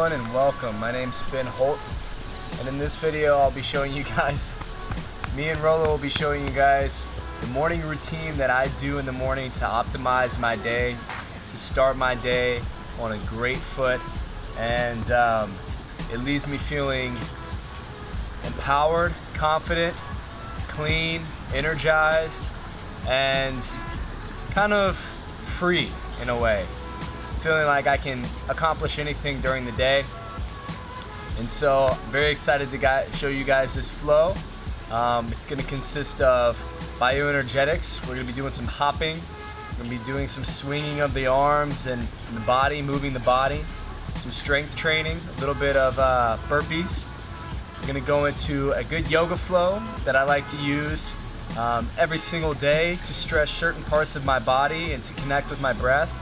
everyone and welcome. My name's Ben Holt, and in this video I'll be showing you guys, me and Rolo will be showing you guys the morning routine that I do in the morning to optimize my day, to start my day on a great foot, and it leaves me feeling empowered, confident, clean, energized, and kind of free in a way. Feeling like I can accomplish anything during the day. And so I'm very excited to show you guys this flow. It's going to consist of bioenergetics. We're going to be doing some hopping. We're going to be doing some swinging of the arms and the body, moving the body. Some strength training, a little bit of burpees. We're going to go into a good yoga flow that I like to use every single day to stretch certain parts of my body and to connect with my breath.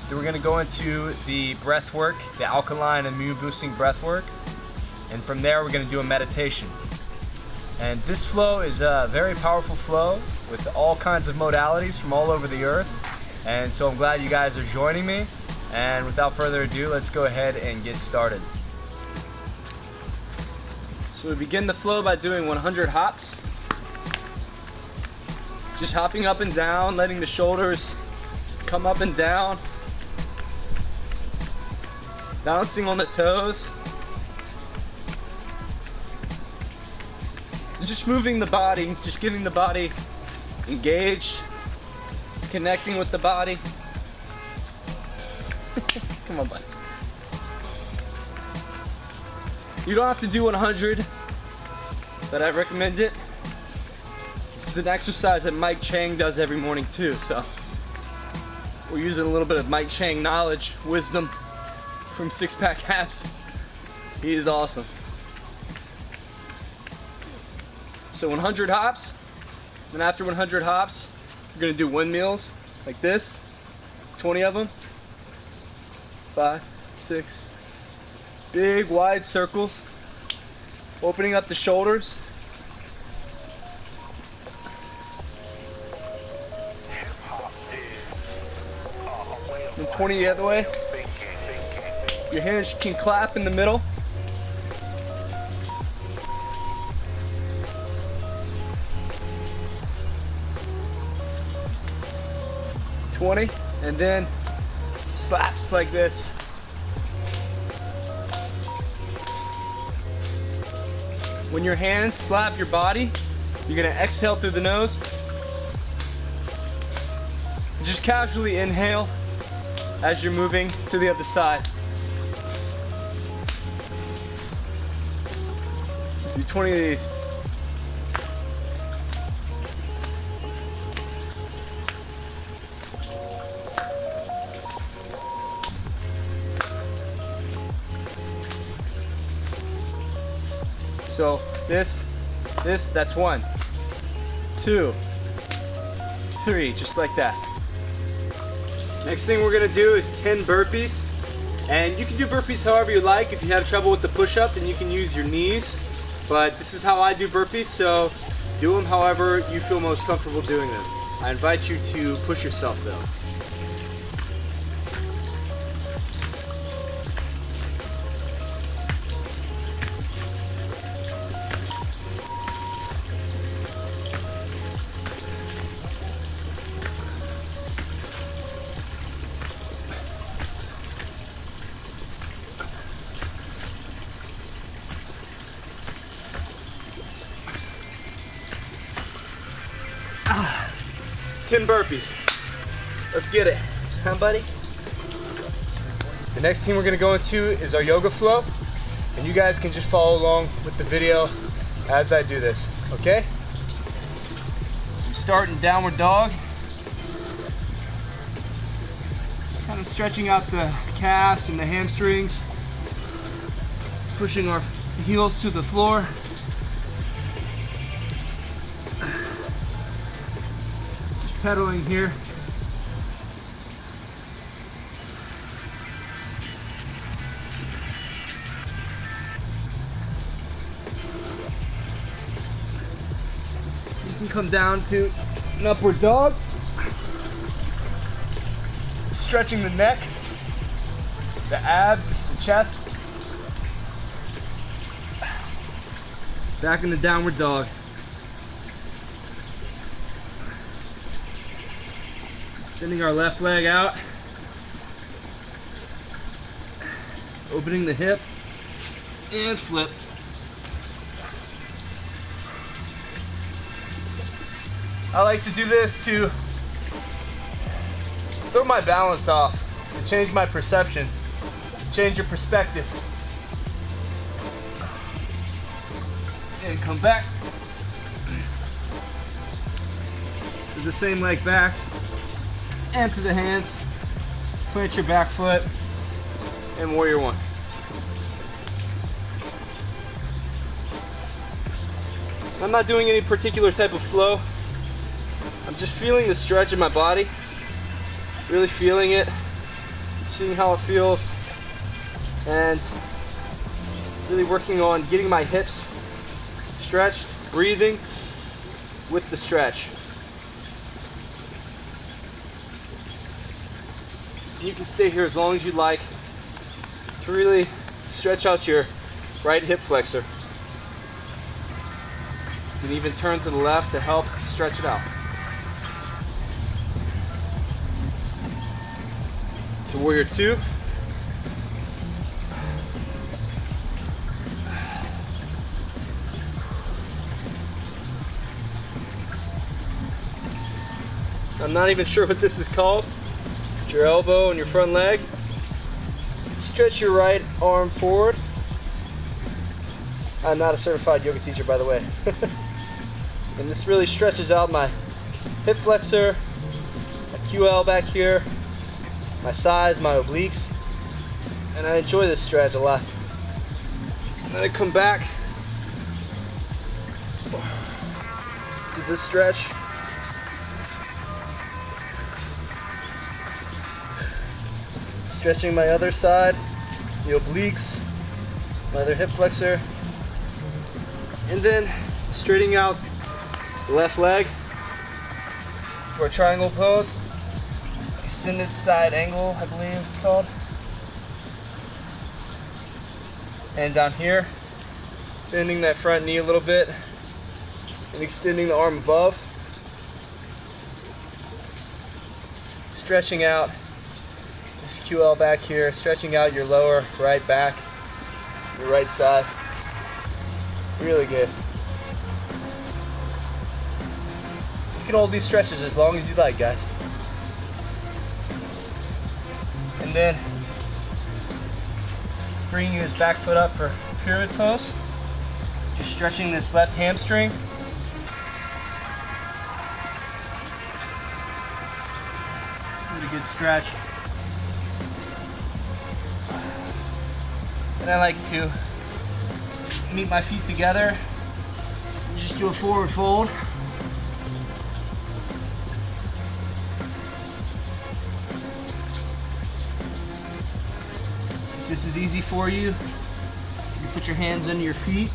Then we're going to go into the breath work, the alkaline immune boosting breath work, and from there we're going to do a meditation. And this flow is a very powerful flow with all kinds of modalities from all over the earth, and so I'm glad you guys are joining me. And without further ado, let's go ahead and get started. So we begin the flow by doing 100 hops. Just hopping up and down, letting the shoulders come up and down. Bouncing on the toes. Just moving the body, just getting the body engaged, connecting with the body. Come on, buddy. You don't have to do 100, but I recommend it. This is an exercise that Mike Chang does every morning too, so we're using a little bit of Mike Chang knowledge, wisdom from Six Pack Abs. He is awesome. So 100 hops, and after 100 hops, we're gonna do windmills like this, 20 of them, 5, 6, big wide circles, opening up the shoulders. And 20 the other way. Your hands can clap in the middle. $20, and then slaps like this. When your hands slap your body, you're gonna exhale through the nose. Just casually inhale as you're moving to the other side. Do 20 of these. So this, that's 1, 2, 3, just like that. Next thing we're gonna do is 10 burpees. And you can do burpees however you like. If you have trouble with the push-up, then you can use your knees. But this is how I do burpees, so do them however you feel most comfortable doing them. I invite you to push yourself though. Ah, 10 burpees. Let's get it. Huh, buddy? The next thing we're gonna go into is our yoga flow. And you guys can just follow along with the video as I do this, okay? So we start in downward dog. Kind of stretching out the calves and the hamstrings. Pushing our heels to the floor. Pedaling here. You can come down to an upward dog. Stretching the neck, the abs, the chest. Back in the downward dog. Extending our left leg out. Opening the hip and flip. I like to do this to throw my balance off, to change my perception, change your perspective. And come back. Do the same leg back. Empty the hands. Plant your back foot. And warrior one. I'm not doing any particular type of flow. I'm just feeling the stretch in my body. Really feeling it. Seeing how it feels. And really working on getting my hips stretched, breathing with the stretch. You can stay here as long as you like to really stretch out your right hip flexor. You can even turn to the left to help stretch it out. So warrior two. I'm not even sure what this is called. Put your elbow and your front leg. Stretch your right arm forward. I'm not a certified yoga teacher, by the way. And this really stretches out my hip flexor, my QL back here, my sides, my obliques. And I enjoy this stretch a lot. And then I come back to this stretch. Stretching my other side, the obliques, my other hip flexor, and then straightening out the left leg for a triangle pose, extended side angle, I believe it's called. And down here, bending that front knee a little bit and extending the arm above, stretching out this QL back here, stretching out your lower right back, your right side. Really good. You can hold these stretches as long as you like, guys. And then bringing his back foot up for pyramid pose. Just stretching this left hamstring. Really good stretch. And I like to meet my feet together and just do a forward fold. If this is easy for you, you put your hands under your feet,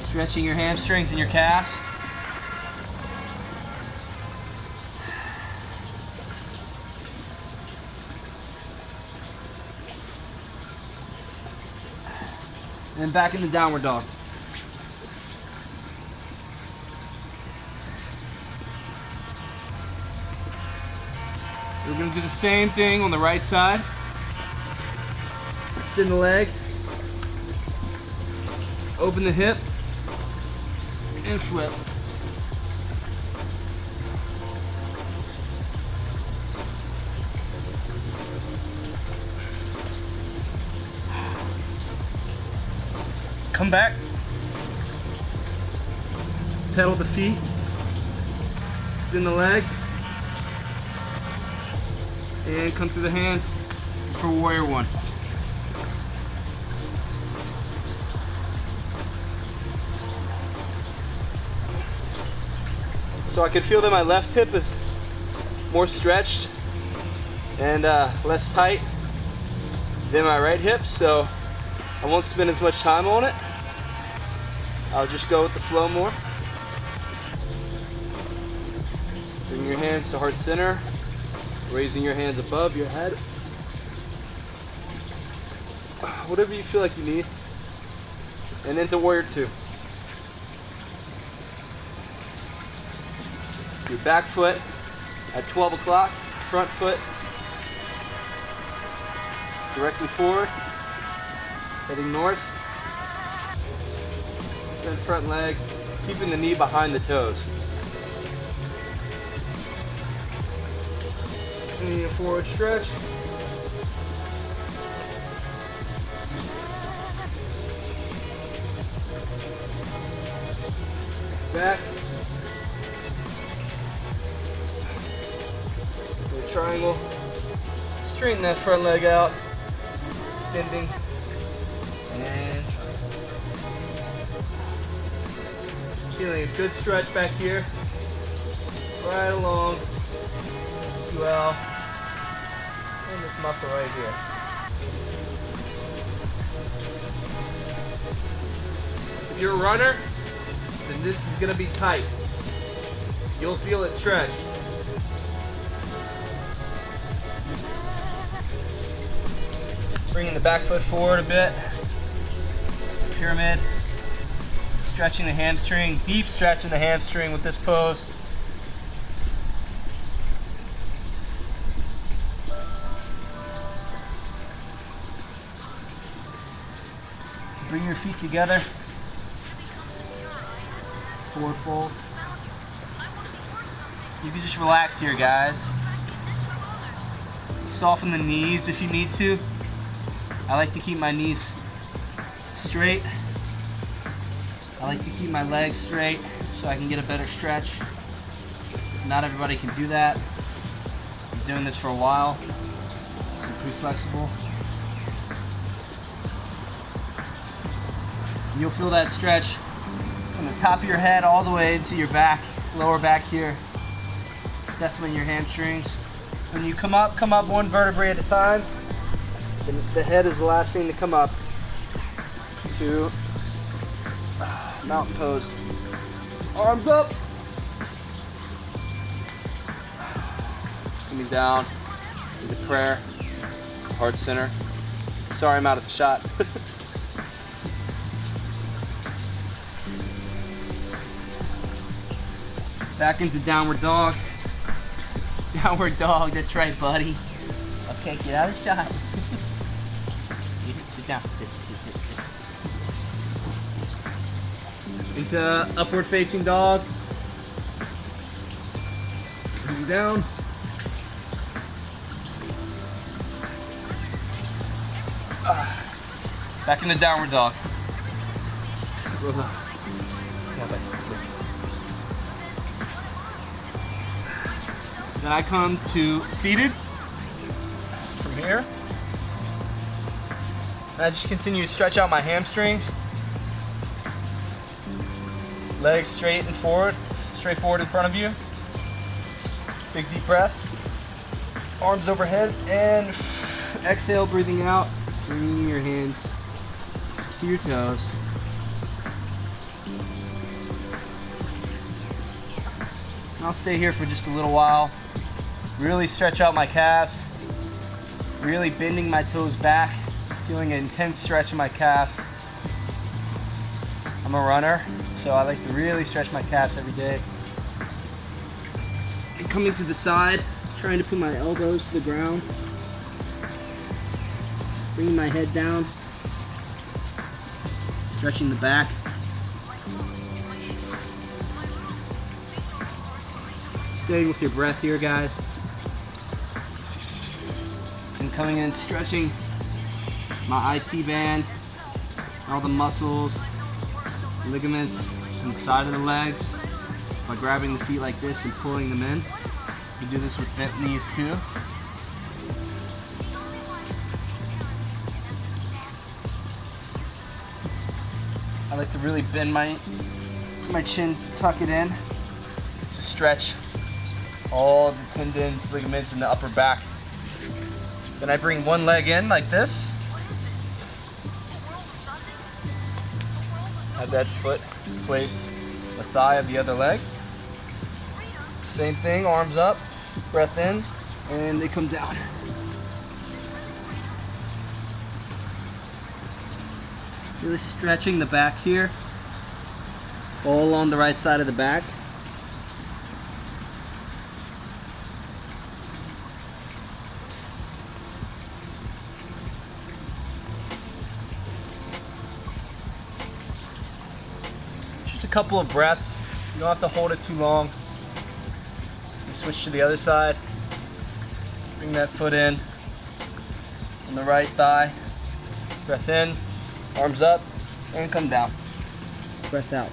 stretching your hamstrings and your calves. And then back in the downward dog. We're going to do the same thing on the right side. Extend the leg. Open the hip. And flip. Come back, pedal the feet, extend the leg, and come through the hands for warrior one. So I can feel that my left hip is more stretched and less tight than my right hip, so I won't spend as much time on it. I'll just go with the flow more. Bring your hands to heart center, raising your hands above your head. Whatever you feel like you need. And into warrior two. Your back foot at 12 o'clock, front foot directly forward, heading north. Then front leg, keeping the knee behind the toes. And a forward stretch. Back. Little triangle. Straighten that front leg out. Extending. And feeling a good stretch back here. Right along. Well, and this muscle right here. If you're a runner, then this is going to be tight. You'll feel it stretch. Bringing the back foot forward a bit. Pyramid. Stretching the hamstring. Deep stretch in the hamstring with this pose. Bring your feet together. Forward fold. You can just relax here, guys. Soften the knees if you need to. I like to keep my knees straight. I like to keep my legs straight so I can get a better stretch. Not everybody can do that. I've been doing this for a while. I'm pretty flexible. You'll feel that stretch from the top of your head all the way into your back, lower back here. Definitely your hamstrings. When you come up one vertebrae at a time. The head is the last thing to come up to mountain pose. Arms up. Coming down into prayer, heart center. Sorry I'm out of the shot. Back into downward dog. Downward dog, that's right, buddy. Okay, get out of the shot. Sit down, sit. Into upward facing dog. Moving down. Back into downward dog. Then I come to seated from here. And I just continue to stretch out my hamstrings. Legs straight and forward, straight forward in front of you. Big deep breath. Arms overhead and exhale, breathing out. Bringing your hands to your toes. I'll stay here for just a little while. Really stretch out my calves. Really bending my toes back. Feeling an intense stretch in my calves. I'm a runner, so I like to really stretch my calves every day. And coming to the side, trying to put my elbows to the ground. Bringing my head down. Stretching the back. Staying with your breath here, guys. And coming in, stretching my IT band, all the muscles, ligaments inside of the legs by grabbing the feet like this and pulling them in. You can do this with bent knees too. I like to really bend my chin, tuck it in to stretch all the tendons, ligaments in the upper back. Then I bring one leg in like this. Have that foot placed on the thigh of the other leg. Same thing, arms up, breath in, and they come down. Really stretching the back here, all along the right side of the back. couple of breaths. You don't have to hold it too long. You switch to the other side. Bring that foot in on the right thigh. Breath in, arms up, and come down. Breath out.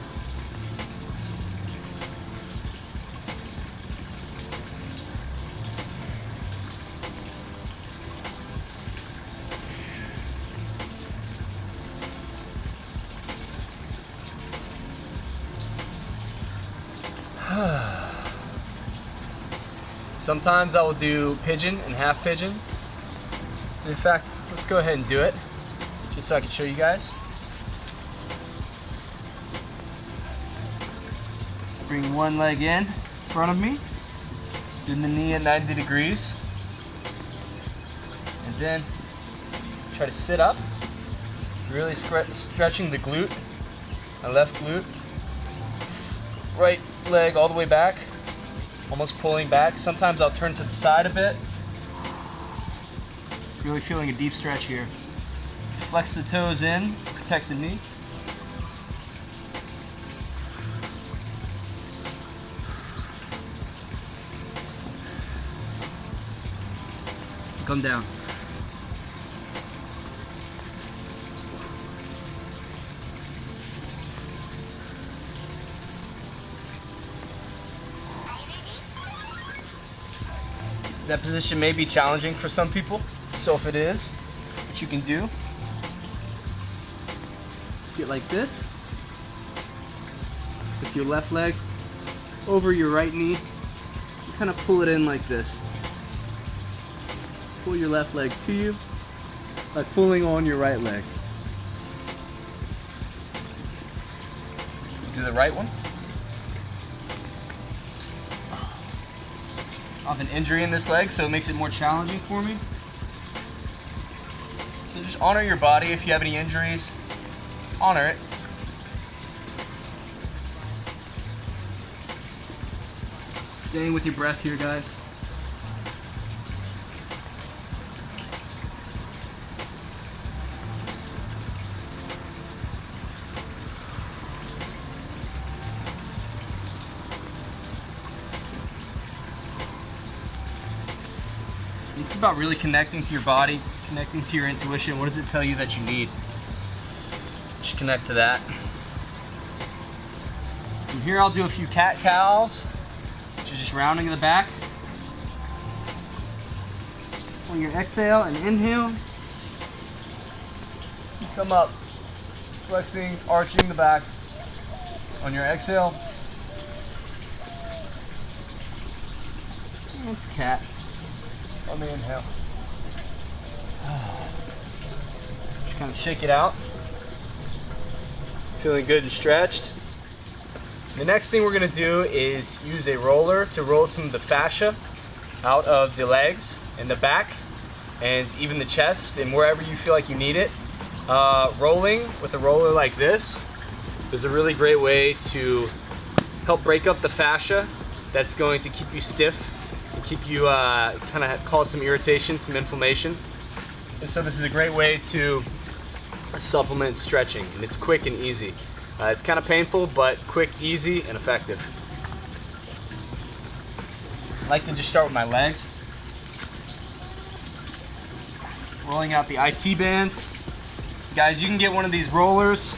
Sometimes I will do pigeon and half pigeon. In fact, let's go ahead and do it, just so I can show you guys. Bring one leg in front of me, bend the knee at 90 degrees, and then try to sit up, really stretching the glute, my left glute, right leg all the way back, almost pulling back. Sometimes I'll turn to the side a bit. Really feeling a deep stretch here. Flex the toes in, protect the knee. Come down. That position may be challenging for some people, so if it is, what you can do, get like this, with your left leg over your right knee, you kind of pull it in like this. Pull your left leg to you, like pulling on your right leg. Do the right one. I have an injury in this leg, so it makes it more challenging for me. So just honor your body. If you have any injuries, honor it. Staying with your breath here, guys. It's about really connecting to your body, connecting to your intuition. What does it tell you that you need? Just connect to that. From here I'll do a few cat-cows, which is just rounding the back. On your exhale and inhale, you come up, flexing, arching the back. On your exhale, it's cat. On the inhale. Just kind of shake it out. Feeling good and stretched. The next thing we're going to do is use a roller to roll some of the fascia out of the legs and the back and even the chest and wherever you feel like you need it. Rolling with a roller like this is a really great way to help break up the fascia that's going to keep you stiff, keep you kind of cause some irritation, some inflammation. And so this is a great way to supplement stretching, and it's quick and easy. It's kind of painful, but quick, easy, and effective. I like to just start with my legs. Rolling out the IT band. Guys, you can get one of these rollers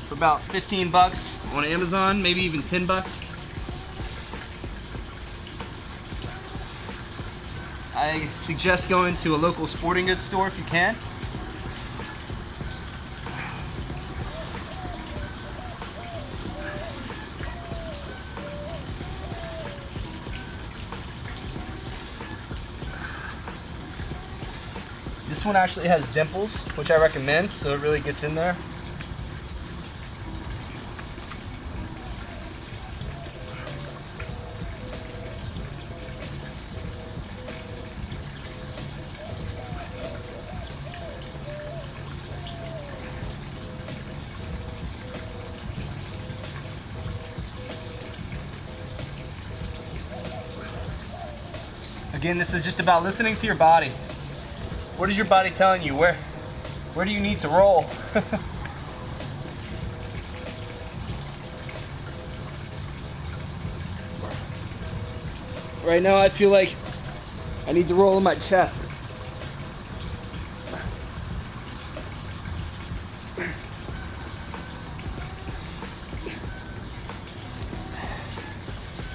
for about 15 bucks on Amazon, maybe even 10 bucks. I suggest going to a local sporting goods store if you can. This one actually has dimples, which I recommend, so it really gets in there. Again, this is just about listening to your body. What is your body telling you? Where do you need to roll? Right now I feel like I need to roll in my chest.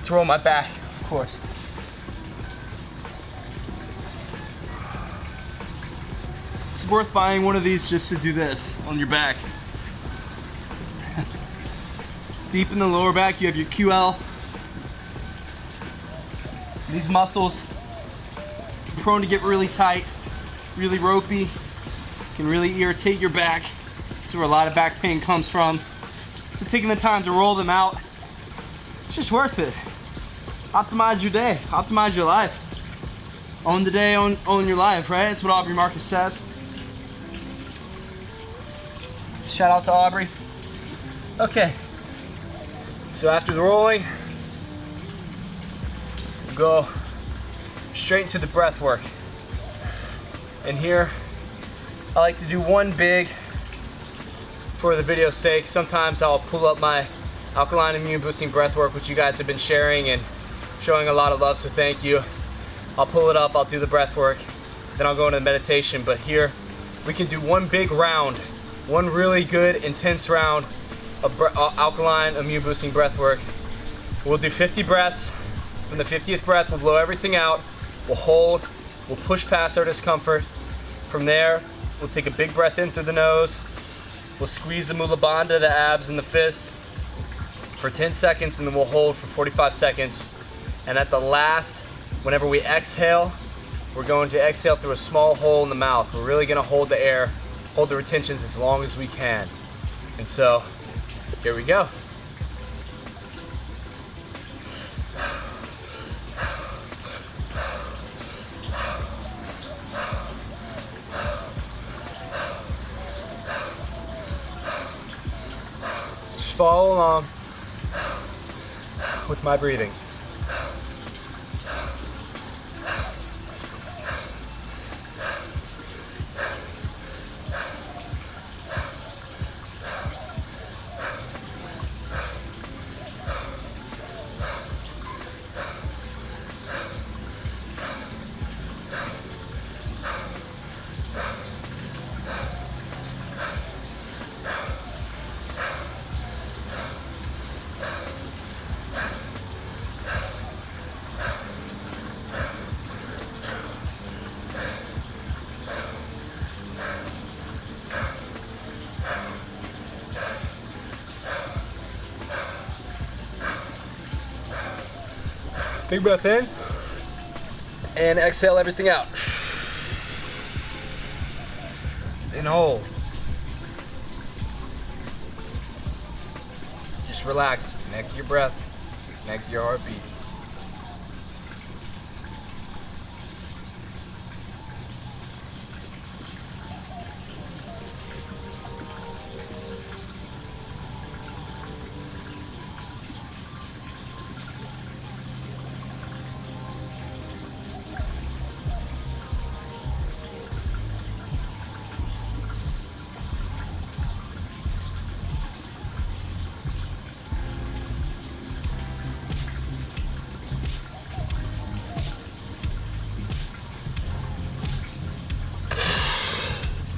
To roll my back, of course. It's worth buying one of these just to do this on your back. Deep in the lower back, you have your QL. These muscles are prone to get really tight, really ropey, can really irritate your back. That's where a lot of back pain comes from. So taking the time to roll them out, it's just worth it. Optimize your day, optimize your life. Own the day, own your life, right? That's what Aubrey Marcus says. Shout out to Aubrey. Okay, so after the rolling, we'll go straight into the breath work. And here, I like to do one big, for the video's sake. Sometimes I'll pull up my alkaline immune boosting breath work, which you guys have been sharing and showing a lot of love, so thank you. I'll pull it up, I'll do the breath work, then I'll go into the meditation. But here, we can do one big round, one really good, intense round of alkaline immune boosting breath work. We'll do 50 breaths. From the 50th breath, we'll blow everything out. We'll hold, we'll push past our discomfort. From there, we'll take a big breath in through the nose. We'll squeeze the mula bandha, the abs and the fist for 10 seconds, and then we'll hold for 45 seconds. And at the last, whenever we exhale, we're going to exhale through a small hole in the mouth. We're really gonna hold the air, hold the retentions as long as we can. And so, here we go. Just follow along with my breathing. Big breath in, and exhale everything out. And hold. Just relax, connect to your breath, connect to your heartbeat.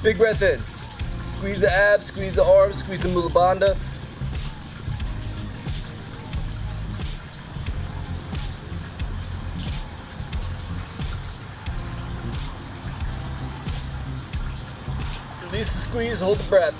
Big breath in. Squeeze the abs, squeeze the arms, squeeze the mula bandha. Release the squeeze, hold the breath.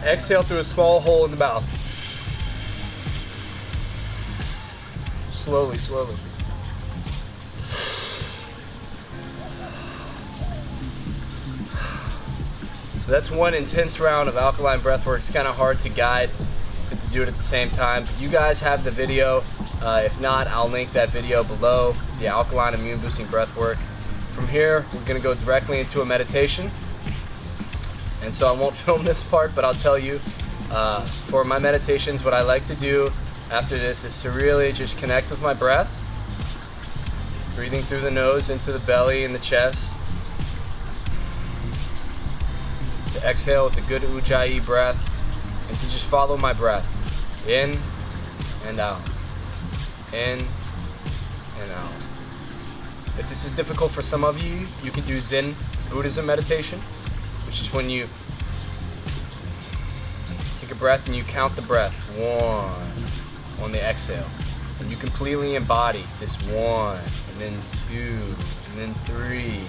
Exhale through a small hole in the mouth. slowly, slowly. So that's one intense round of alkaline breath work. It's kind of hard to guide, but to do it at the same time. But you guys have the video. If not, I'll link that video below, the alkaline immune boosting breath work. From here, we're gonna go directly into a meditation. And so I won't film this part, but I'll tell you, for my meditations, what I like to do after this is to really just connect with my breath, breathing through the nose into the belly and the chest. To exhale with a good Ujjayi breath, and to just follow my breath in and out, in and out. If this is difficult for some of you, you can do Zen Buddhism meditation, which is when you take a breath and you count the breath, 1 on the exhale, and you completely embody this 1 and then 2 and then 3,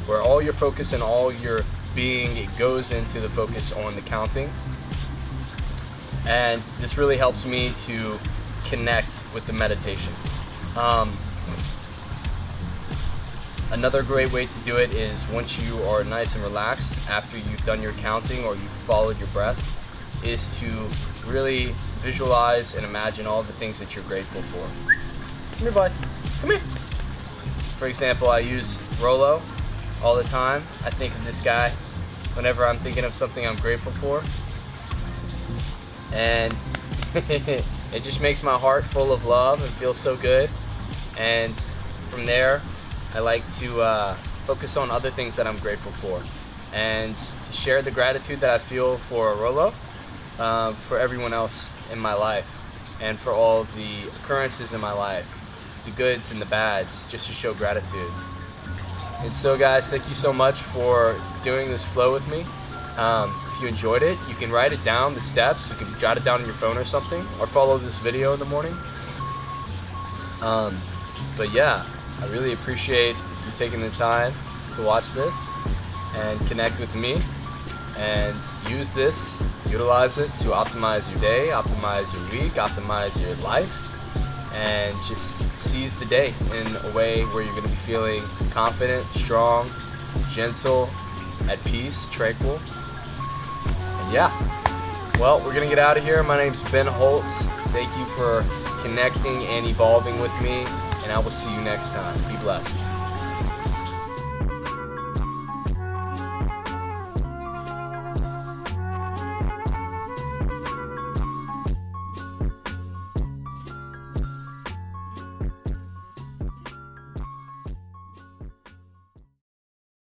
where all your focus and all your being, it goes into the focus on the counting. And this really helps me to connect with the meditation. Another great way to do it is once you are nice and relaxed after you've done your counting or you've followed your breath, is to really visualize and imagine all the things that you're grateful for. Come here, bud. Come here. For example, I use Rolo all the time. I think of this guy whenever I'm thinking of something I'm grateful for. And it just makes my heart full of love and feels so good. And from there, I like to focus on other things that I'm grateful for, and to share the gratitude that I feel for Rolo, for everyone else in my life, and for all the occurrences in my life, the goods and the bads, just to show gratitude. And so guys, thank you so much for doing this flow with me. If you enjoyed it, you can write it down, the steps. You can jot it down on your phone or something, or follow this video in the morning. But yeah, I really appreciate you taking the time to watch this and connect with me, and use this, utilize it to optimize your day, optimize your week, optimize your life, and just seize the day in a way where you're going to be feeling confident, strong, gentle, at peace, tranquil. And yeah, well, we're going to get out of here. My name's Ben Holtz. Thank you for connecting and evolving with me, and I will see you next time. Be blessed.